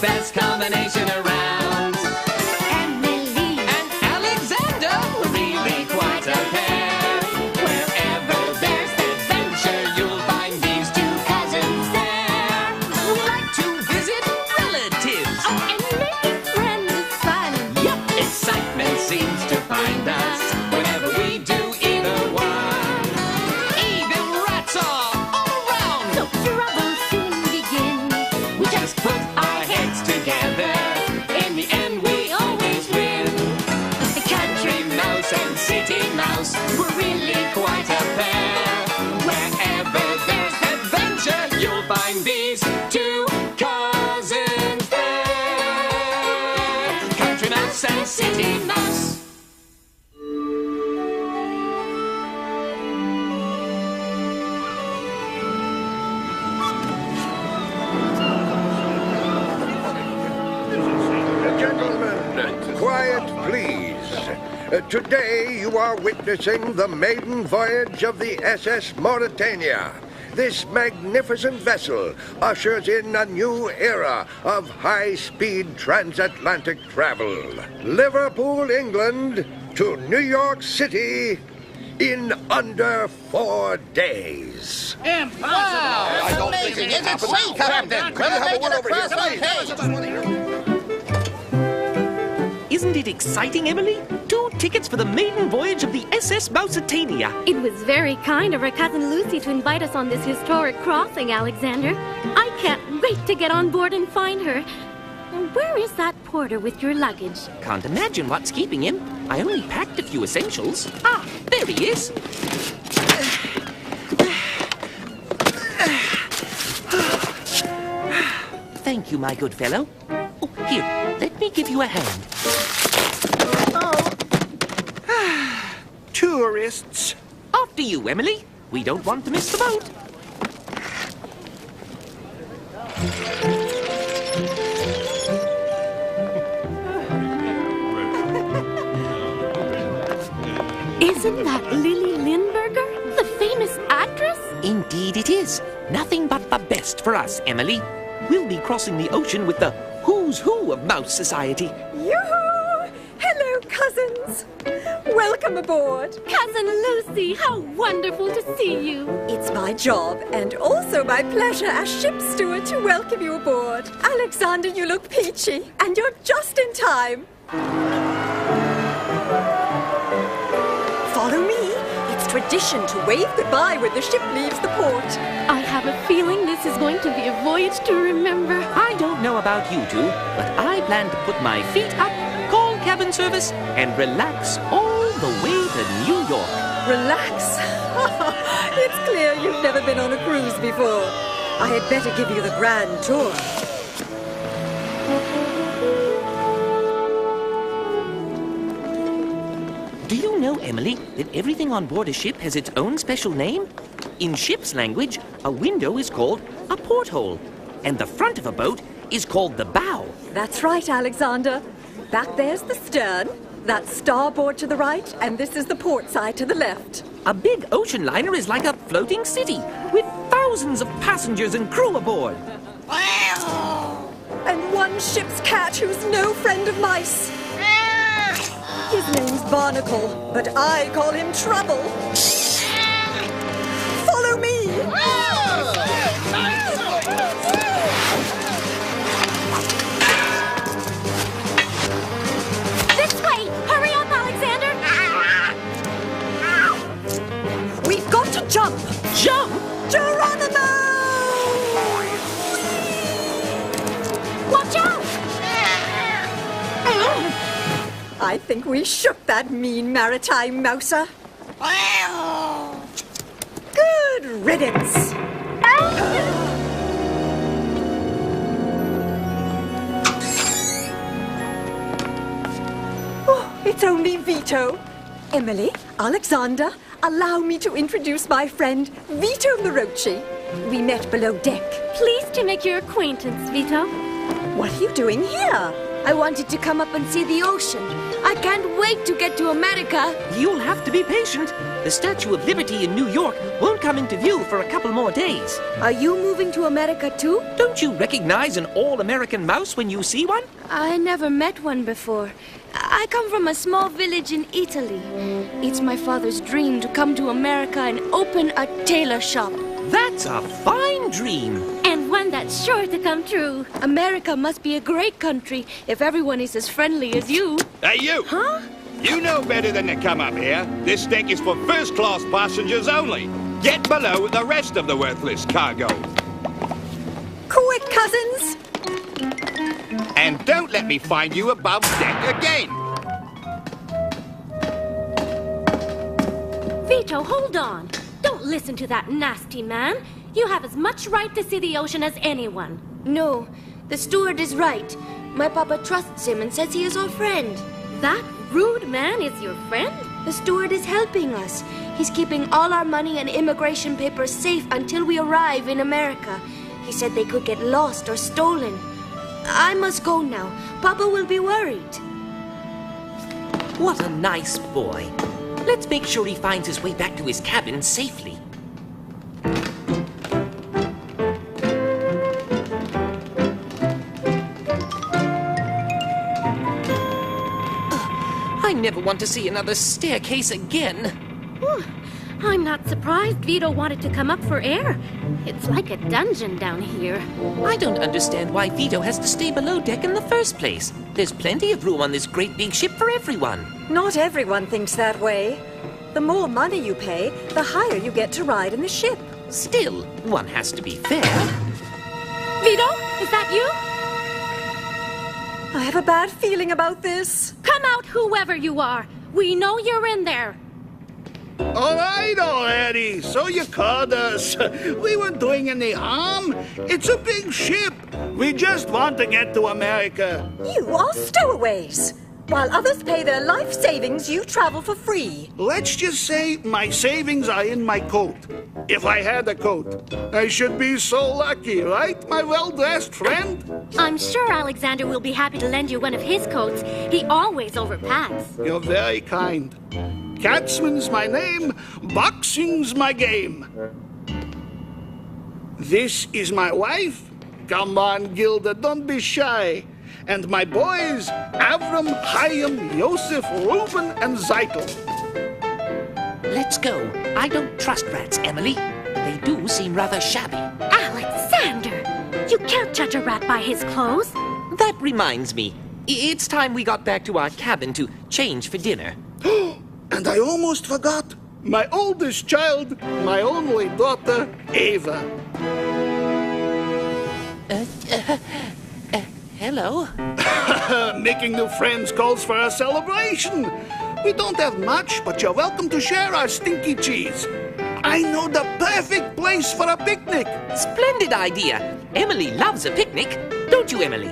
best combination around. Emily And Alexander were really quite a pair. Wherever there's adventure, you'll find these two cousins there. Who like to visit relatives. and making friends is fun. Yep, excitement seems to find us whenever we do either one. Even rats are all around. So trouble soon begin. We just put our heads together. In the end, we always win. The country mouse and city mouse were really quite a pair. Wherever there's adventure, you'll find these two cousins there. Country mouse and city mouse. Gentlemen, quiet, please. Today you are witnessing the maiden voyage of the SS Mauritania. This magnificent vessel ushers in a new era of high-speed transatlantic travel. Liverpool, England, to New York City in under 4 days. Impossible! I don't think it can happen. Wait, Captain! Can you have a word over here? Isn't it exciting, Emily? 2 tickets for the maiden voyage of the SS Mauritania. It was very kind of our cousin Lucy to invite us on this historic crossing, Alexander. I can't wait to get on board and find her. And where is that porter with your luggage? Can't imagine what's keeping him. I only packed a few essentials. Ah, there he is. Thank you, my good fellow. Oh, here, let me give you a hand. Tourists. After you, Emily. We don't want to miss the boat. Isn't that Lily Lindberger, the famous actress? Indeed it is. Nothing but the best for us, Emily. We'll be crossing the ocean with the who's who of Mouse Society. Yoo-hoo! Hello, cousins. Welcome aboard. Cousin Lucy, how wonderful to see you. It's my job and also my pleasure as ship steward to welcome you aboard. Alexander, you look peachy, and you're just in time. Follow me. It's tradition to wave goodbye when the ship leaves the port. I have a feeling this is going to be a voyage to remember. I don't know about you two, but I plan to put my feet up, call cabin service, and relax all the way to New York. Relax. It's clear you've never been on a cruise before. I had better give you the grand tour. Do you know, Emily, that everything on board a ship has its own special name? In ship's language, a window is called a porthole, and the front of a boat is called the bow. That's right, Alexander. Back there's the stern, that's starboard to the right, and this is the port side to the left. A big ocean liner is like a floating city, with thousands of passengers and crew aboard. And one ship's cat who's no friend of mice. His name's Barnacle, but I call him Trouble. Follow me! This way! Hurry up, Alexander! We've got to jump! Jump? Geronimo! Watch out! I think we shook that mean maritime mouser. Good riddance. Oh, it's only Vito. Emily, Alexander, allow me to introduce my friend Vito Marochi. We met below deck. Pleased to make your acquaintance, Vito. What are you doing here? I wanted to come up and see the ocean. I can't wait to get to America. You'll have to be patient. The Statue of Liberty in New York won't come into view for a couple more days. Are you moving to America too? Don't you recognize an all-American mouse when you see one? I never met one before. I come from a small village in Italy. It's my father's dream to come to America and open a tailor shop. That's a fine dream. And one that's sure to come true. America must be a great country if everyone is as friendly as you. Hey, you! Huh? You know better than to come up here. This deck is for first-class passengers only. Get below with the rest of the worthless cargo. Quick, cousins! And don't let me find you above deck again. Vito, hold on. Don't listen to that nasty man. You have as much right to see the ocean as anyone. No, the steward is right. My papa trusts him and says he is our friend. That rude man is your friend? The steward is helping us. He's keeping all our money and immigration papers safe until we arrive in America. He said they could get lost or stolen. I must go now. Papa will be worried. What a nice boy. Let's make sure he finds his way back to his cabin safely. I never want to see another staircase again. I'm not surprised Vito wanted to come up for air. It's like a dungeon down here. I don't understand why Vito has to stay below deck in the first place. There's plenty of room on this great big ship for everyone. Not everyone thinks that way. The more money you pay, the higher you get to ride in the ship. Still, one has to be fair. Vito, is that you? I have a bad feeling about this. Come out, whoever you are. We know you're in there. All right, already. So you called us. We weren't doing any harm. It's a big ship. We just want to get to America. You are stowaways. While others pay their life savings, you travel for free. Let's just say my savings are in my coat. If I had a coat, I should be so lucky, right, my well-dressed friend? I'm sure Alexander will be happy to lend you one of his coats. He always overpacks. You're very kind. Catsman's my name, boxing's my game. This is my wife. Come on, Gilda, don't be shy. And my boys, Avram, Chaim, Yosef, Reuben, and Zeitel. Let's go. I don't trust rats, Emily. They do seem rather shabby. Alexander! You can't judge a rat by his clothes. That reminds me. It's time we got back to our cabin to change for dinner. And I almost forgot. My oldest child, my only daughter, Ava. Hello? Making new friends calls for a celebration. We don't have much, but you're welcome to share our stinky cheese. I know the perfect place for a picnic. Splendid idea. Emily loves a picnic. Don't you, Emily?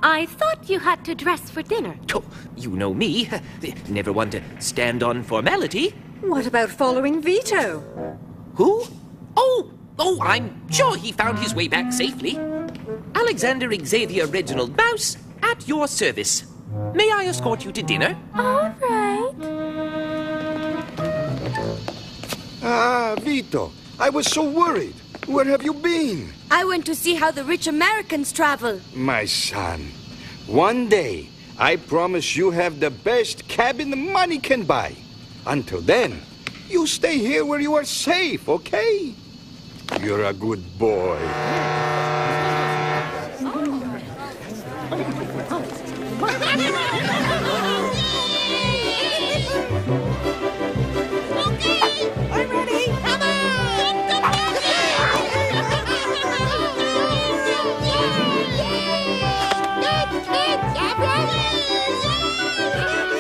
I thought you had to dress for dinner. Oh, you know me. Never one to stand on formality. What about following Vito? Who? Oh, I'm sure he found his way back safely. Alexander Xavier Reginald Mouse, at your service. May I escort you to dinner? All right. Ah, Vito, I was so worried. Where have you been? I went to see how the rich Americans travel. My son, one day, I promise you have the best cabin money can buy. Until then, you stay here where you are safe, okay? You're a good boy. I'm ready. Come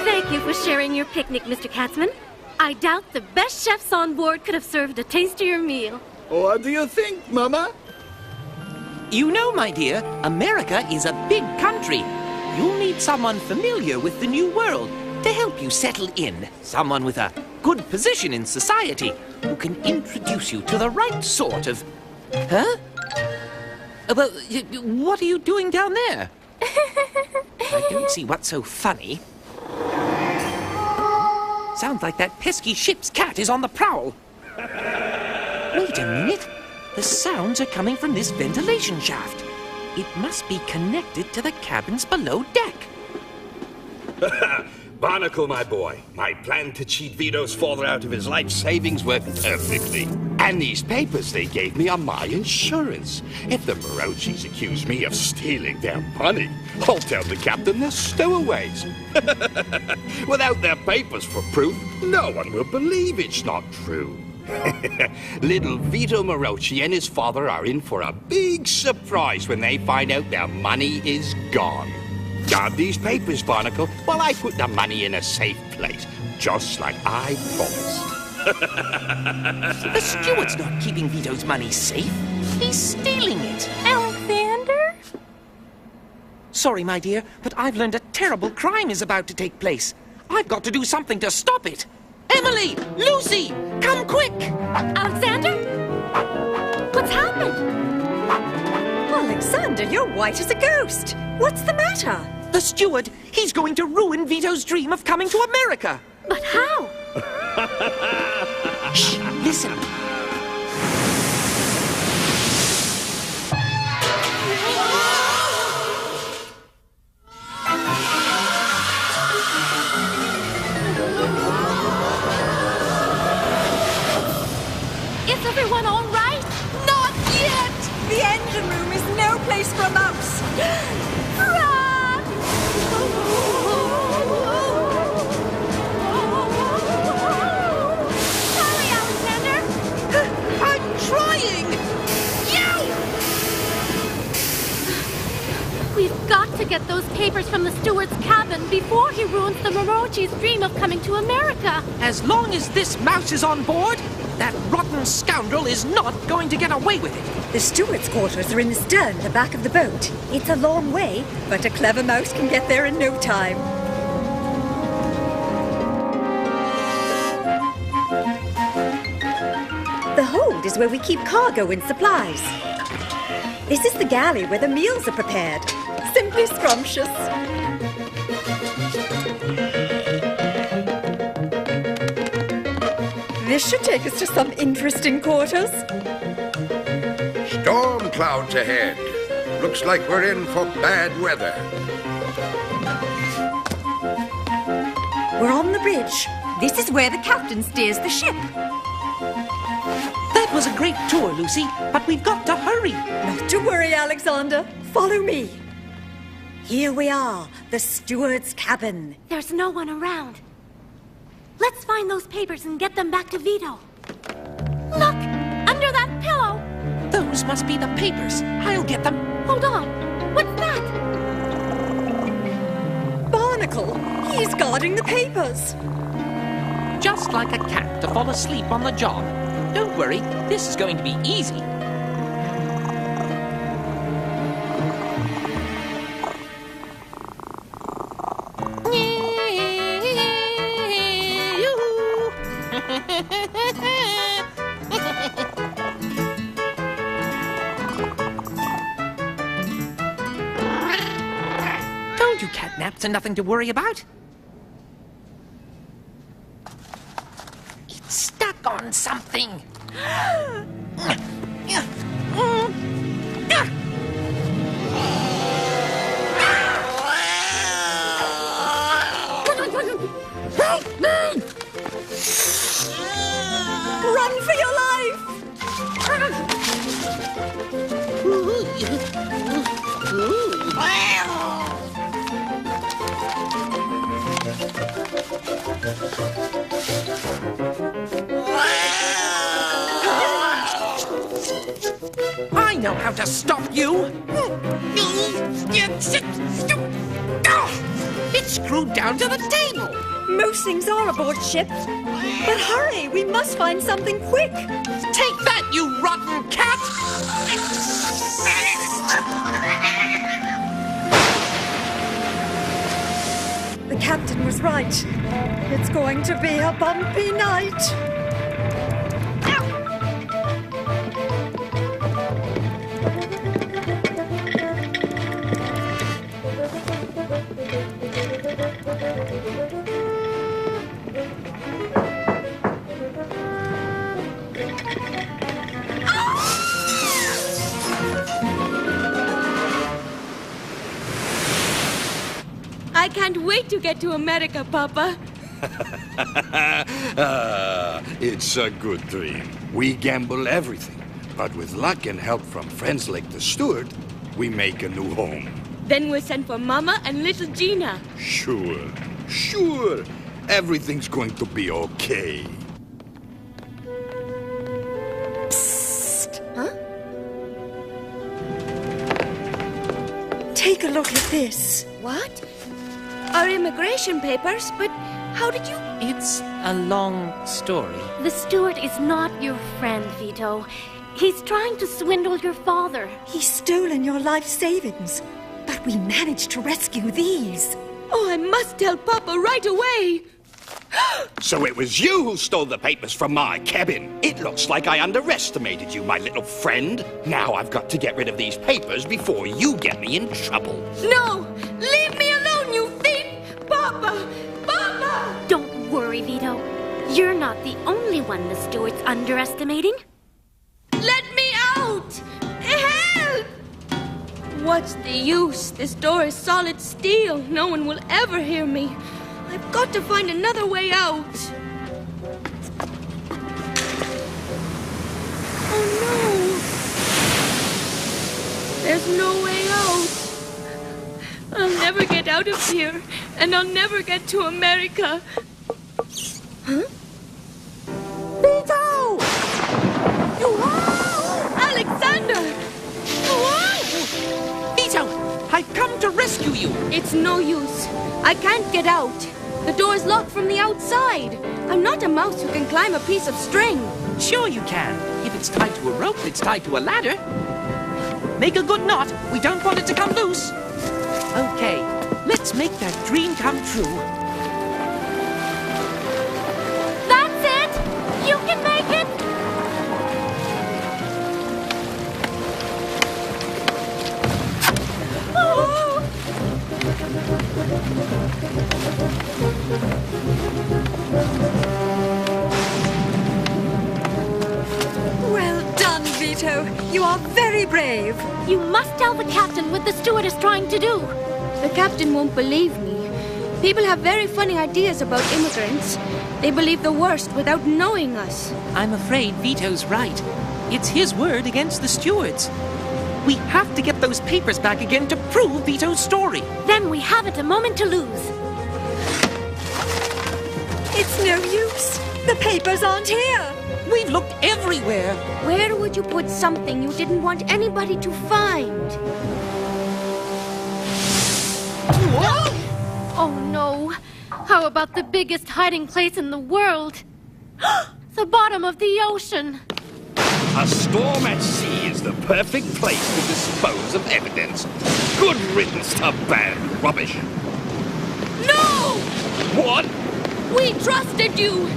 Thank you for sharing your picnic, Mr. Katzman. I doubt the best chefs on board could have served a tastier meal. What do you think, Mama? You know, my dear, America is a big country. You'll need someone familiar with the new world to help you settle in. Someone with a good position in society who can introduce you to the right sort of... Huh? Well, what are you doing down there? I don't see what's so funny. Sounds like that pesky ship's cat is on the prowl. Wait a minute. The sounds are coming from this ventilation shaft. It must be connected to the cabins below deck. Barnacle, my boy, my plan to cheat Vito's father out of his life savings worked perfectly. And these papers they gave me are my insurance. If the Marochis accuse me of stealing their money, I'll tell the captain they're stowaways. Without their papers for proof, no one will believe it's not true. Little Vito Marochi and his father are in for a big surprise when they find out their money is gone. Guard these papers, Barnacle, while I put the money in a safe place, just like I promised. The steward's not keeping Vito's money safe. He's stealing it. Alexander? Sorry, my dear, but I've learned a terrible crime is about to take place. I've got to do something to stop it. Emily! Lucy! Come quick! Alexander? What's happened? Alexander, you're white as a ghost. What's the matter? The steward, he's going to ruin Vito's dream of coming to America. But how? Shh, listen. Is everyone all right? Not yet! The engine room is no place for a mouse. Run! Hurry, Alexander! I'm trying! We've got to get those papers from the steward's cabin before he ruins the Marochi's dream of coming to America. As long as this mouse is on board, that rotten scoundrel is not going to get away with it. The steward's quarters are in the stern, the back of the boat. It's a long way, but a clever mouse can get there in no time. The hold is where we keep cargo and supplies. This is the galley where the meals are prepared. Simply scrumptious. This should take us to some interesting quarters. Storm clouds ahead. Looks like we're in for bad weather. We're on the bridge. This is where the captain steers the ship. That was a great tour, Lucy, but we've got to hurry. Not to worry, Alexander. Follow me. Here we are, the steward's cabin. There's no one around. Let's find those papers and get them back to Vito. Look! Under that pillow! Those must be the papers. I'll get them. Hold on. What's that? Barnacle, he's guarding the papers. Just like a cat to fall asleep on the job. Don't worry, this is going to be easy. Told you catnaps are nothing to worry about. It's stuck on something. Run for your life! I know how to stop you. It's screwed down to the table. Most things are aboard ship. But hurry, we must find something quick. Take that, you rotten cat! The captain was right. It's going to be a bumpy night. wait to get to America, Papa. It's a good dream. We gamble everything, but with luck and help from friends like the steward, we make a new home. Then we'll send for Mama and little Gina. Sure. Everything's going to be okay. Psst. Huh? Take a look at this. What? Our immigration papers? But how did you... It's a long story. The steward is not your friend, Vito. He's trying to swindle your father. He's stolen your life savings. But we managed to rescue these. Oh, I must tell Papa right away. So it was you who stole the papers from my cabin. It looks like I underestimated you, my little friend. Now I've got to get rid of these papers before you get me in trouble. No! Leave me alone, you thief! Papa! Papa! Don't worry, Vito. You're not the only one the steward's underestimating. Let me out! Help! What's the use? This door is solid steel. No one will ever hear me. I've got to find another way out. Oh no! There's no way out. I'll never get out of here, and I'll never get to America. Huh? Vito! Alexander! Vito, I've come to rescue you. It's no use. I can't get out. The door is locked from the outside. I'm not a mouse who can climb a piece of string. Sure you can. If it's tied to a rope, it's tied to a ladder. Make a good knot. We don't want it to come loose. Okay, let's make that dream come true. That's it! You can make it! Well done, Vito. You are very brave. You must tell the captain what the steward is trying to do. The captain won't believe me. People have very funny ideas about immigrants. They believe the worst without knowing us. I'm afraid Vito's right. It's his word against the steward's. We have to get those papers back again to prove Vito's story. Then we haven't a moment to lose. It's no use. The papers aren't here. We've looked everywhere. Where would you put something you didn't want anybody to find? Whoa! Oh no. How about the biggest hiding place in the world? The bottom of the ocean. A storm at sea is the perfect place to dispose of evidence. Good riddance to bad rubbish. No! What? We trusted you.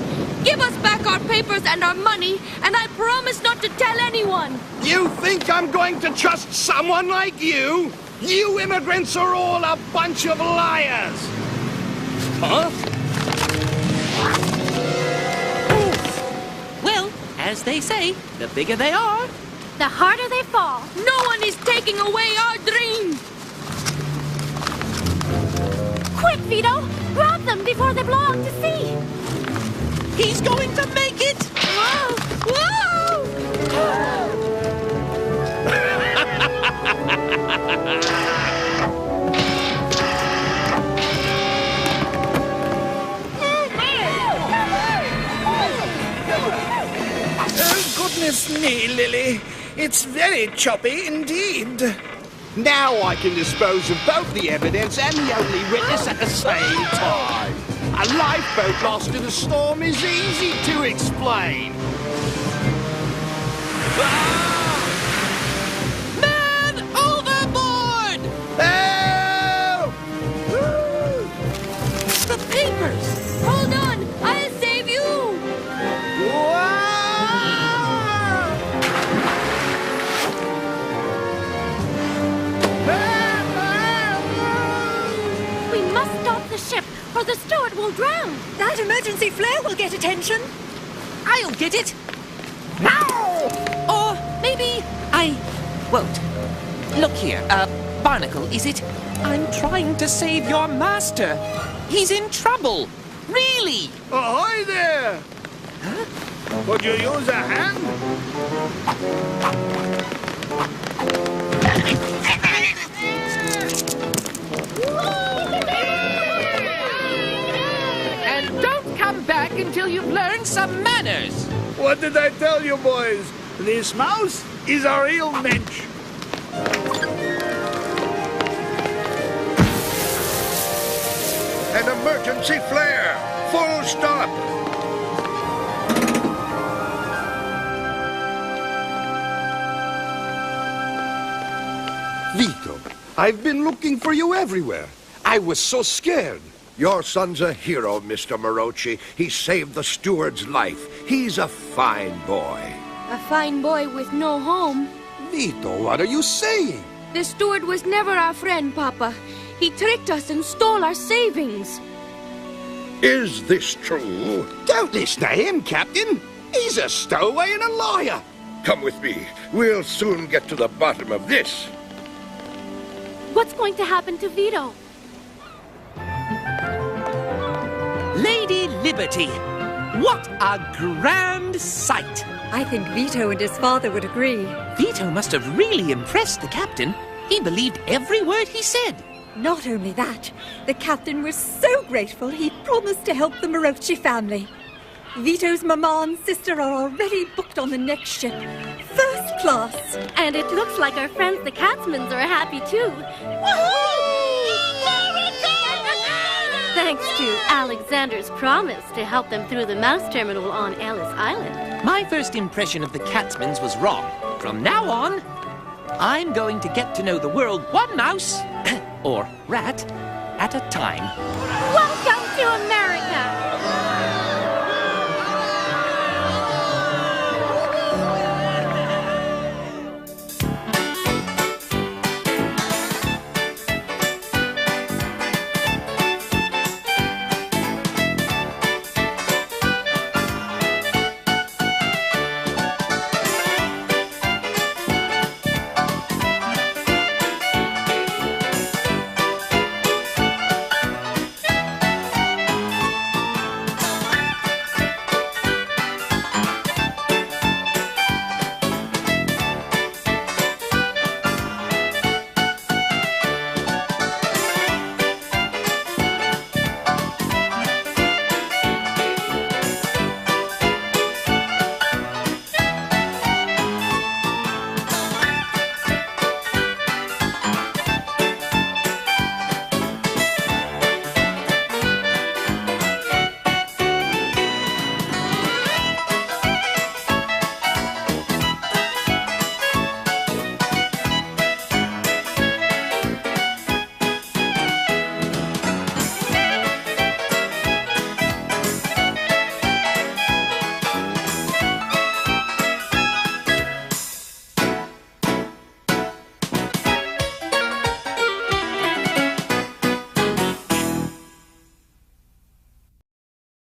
Give us back our papers and our money, and I promise not to tell anyone. You think I'm going to trust someone like you? You immigrants are all a bunch of liars. Huh? Well, as they say, the bigger they are, The harder they fall. No one is taking away our dream. Quick, Vito! Grab them before they blow out to sea! he's going to make it! Whoa! Whoa! Oh, goodness me, Lily. It's very choppy indeed. Now I can dispose of both the evidence and the only witness at the same time. A lifeboat lost in a storm is easy to explain. Man overboard! Help! The papers! Hold on! I'll save you! We must stop the ship, or the steward will drown. That emergency flare will get attention. I'll get it! Now! Or maybe I won't. Look here, Barnacle, is it? I'm trying to save your master. He's in trouble. Really? Ahoy there! Huh? Could you use a hand? And don't come back until you've learned some manners. What did I tell you, boys? This mouse is a real mensch. An emergency flare! Full stop! Vito, I've been looking for you everywhere. I was so scared. Your son's a hero, Mr. Morochi. He saved the steward's life. He's a fine boy. A fine boy with no home. Vito, what are you saying? The steward was never our friend, Papa. He tricked us and stole our savings. Is this true? Don't listen to him, Captain. He's a stowaway and a liar. Come with me. We'll soon get to the bottom of this. What's going to happen to Vito? Lady Liberty, what a grand sight! I think Vito and his father would agree. Vito must have really impressed the captain. He believed every word he said. Not only that, the captain was so grateful he promised to help the Morochi family. Vito's mama and sister are already booked on the next ship. First class. And it looks like our friends the Catsmans are happy too. Thanks to Alexander's promise to help them through the mouse terminal on Ellis Island. My first impression of the Catsmans was wrong. From now on, I'm going to get to know the world one mouse, or rat, at a time.